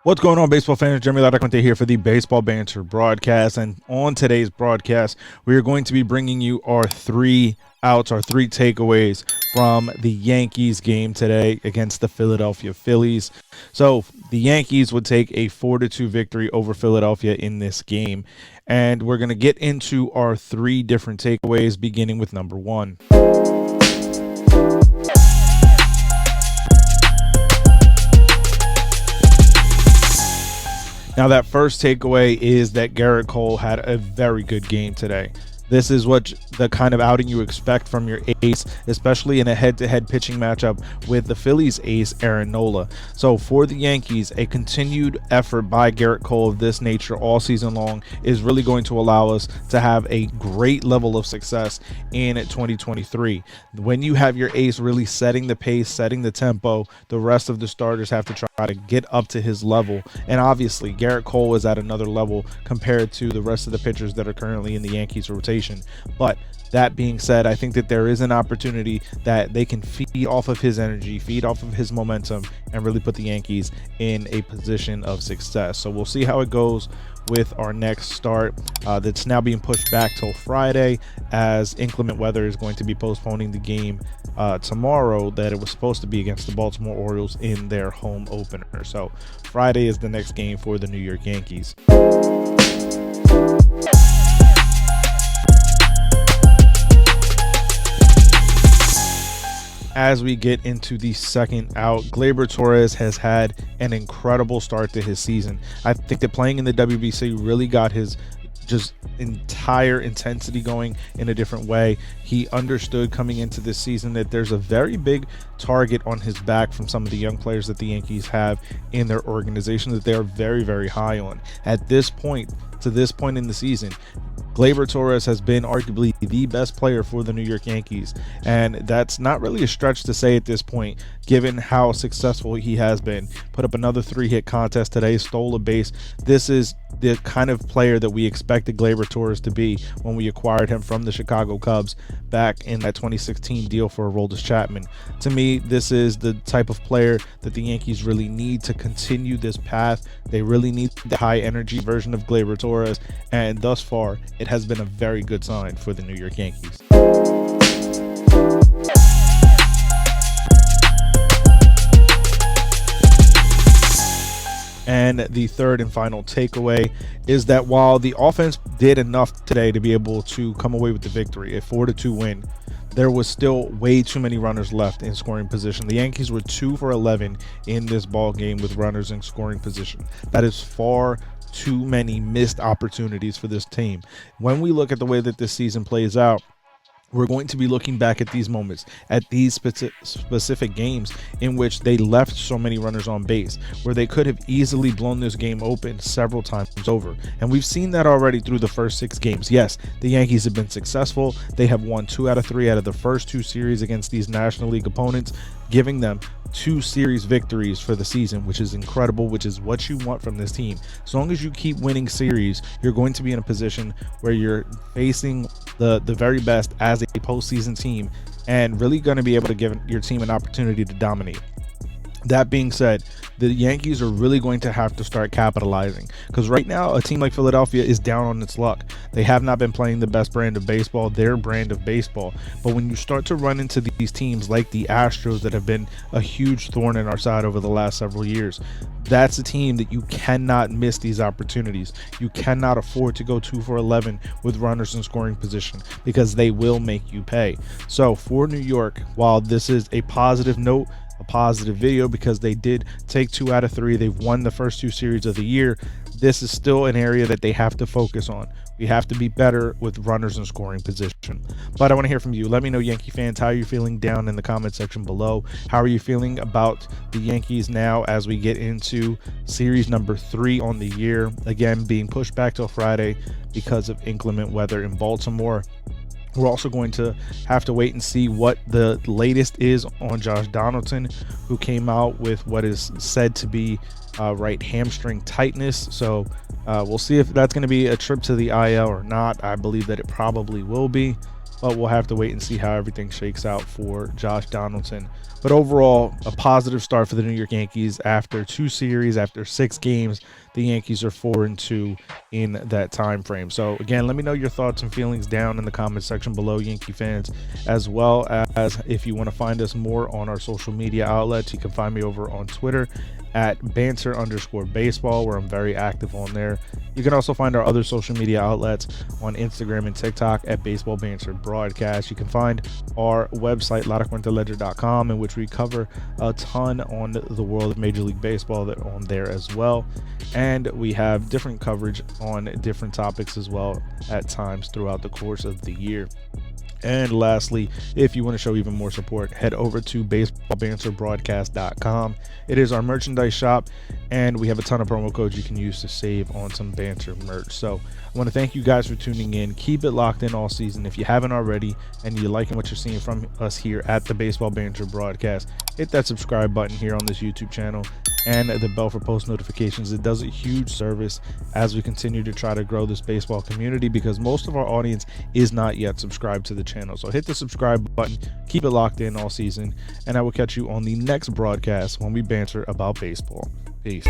What's going on, baseball fans? Jeremy Laracuente here for the Baseball Banter Broadcast. And on today's broadcast, we are going to be bringing you our three takeaways from the Yankees game today against the Philadelphia Phillies. So the Yankees would take a 4-2 victory over Philadelphia in this game. And we're going to get into our three different takeaways, beginning with number one. Now, that first takeaway is that Gerrit Cole had a very good game today. This is what the kind of outing you expect from your ace, especially in a head-to-head pitching matchup with the Phillies ace, Aaron Nola. So for the Yankees, a continued effort by Gerrit Cole of this nature all season long is really going to allow us to have a great level of success in 2023. When you have your ace really setting the pace, setting the tempo, the rest of the starters have to try to get up to his level. And obviously, Gerrit Cole is at another level compared to the rest of the pitchers that are currently in the Yankees rotation. But that being said, I think that there is an opportunity that they can feed off of his energy, feed off of his momentum, and really put the Yankees in a position of success. So we'll see how it goes with our next start that's now being pushed back till Friday, as inclement weather is going to be postponing the game tomorrow that it was supposed to be against the Baltimore Orioles in their home opener. So Friday is the next game for the New York Yankees. As we get into the second out, Gleyber Torres has had an incredible start to his season. I think that playing in the WBC really got his just entire intensity going in a different way. He understood coming into this season that there's a very big target on his back from some of the young players that the Yankees have in their organization that they are very, very high on. At this point, to this point in the season, Gleyber Torres has been arguably the best player for the New York Yankees, and that's not really a stretch to say at this point, given how successful he has been. Put up another 3-hit contest today, stole a base. This is the kind of player that we expected Gleyber Torres to be when we acquired him from the Chicago Cubs back in that 2016 deal for Aroldis Chapman. To me, this is the type of player that the Yankees really need to continue this path. They really need the high energy version of Gleyber Torres, and thus far, it has been a very good sign for the New York Yankees. And the third and final takeaway is that while the offense did enough today to be able to come away with the victory, a 4-2 win, there was still way too many runners left in scoring position. The Yankees were 2 for 11 in this ball game with runners in scoring position. That is far too many missed opportunities for this team. When we look at the way that this season plays out, we're going to be looking back at these moments, at these specific games in which they left so many runners on base, where they could have easily blown this game open several times over. And we've seen that already through the first 6 games. Yes, the Yankees have been successful. They have won 2 out of 3 out of the first 2 series against these National League opponents, giving them 2 series victories for the season, which is incredible, which is what you want from this team. As long as you keep winning series, you're going to be in a position where you're facing the very best as a postseason team and really going to be able to give your team an opportunity to dominate. That being said, the Yankees are really going to have to start capitalizing, because right now a team like Philadelphia is down on its luck. They have not been playing the best brand of baseball, their brand of baseball. But when you start to run into these teams like the Astros that have been a huge thorn in our side over the last several years, that's a team that you cannot miss these opportunities. You cannot afford to go 2 for 11 with runners in scoring position, because they will make you pay. So for New York, while this is a positive note, a positive video, because they did take 2 out of 3, they've won the first 2 series of the year, this is still an area that they have to focus on. We have to be better with runners in scoring position. But I want to hear from you. Let me know, Yankee fans, how you're feeling down in the comment section below. How are you feeling about the Yankees now as we get into series number 3 on the year, again being pushed back till Friday because of inclement weather in Baltimore? We're also going to have to wait and see what the latest is on Josh Donaldson, who came out with what is said to be right hamstring tightness. So we'll see if that's going to be a trip to the IL or not. I believe that it probably will be. but we'll have to wait and see how everything shakes out for Josh Donaldson. But overall, a positive start for the New York Yankees. After 2 series, after 6 games, the Yankees are 4-2 in that time frame. So again, let me know your thoughts and feelings down in the comment section below, Yankee fans, as well as if you want to find us more on our social media outlets. You can find me over on Twitter at banter_baseball, where I'm very active on there. You can also find our other social media outlets on Instagram and TikTok at Baseball Banter Broadcast. You can find our website, laracuenteledger.com, in which we cover a ton on the world of Major League Baseball on there as well. And we have different coverage on different topics as well at times throughout the course of the year. And lastly, if you want to show even more support, head over to baseballbanterbroadcast.com. It is our merchandise shop, and we have a ton of promo codes you can use to save on some banter merch. So I want to thank you guys for tuning in. Keep it locked in all season. If you haven't already and you're liking what you're seeing from us here at the Baseball Banter Broadcast, hit that subscribe button here on this YouTube channel and the bell for post notifications. It does a huge service as we continue to try to grow this baseball community, because most of our audience is not yet subscribed to the channel. So hit the subscribe button, keep it locked in all season, and I will catch you on the next broadcast when we banter about baseball. Peace.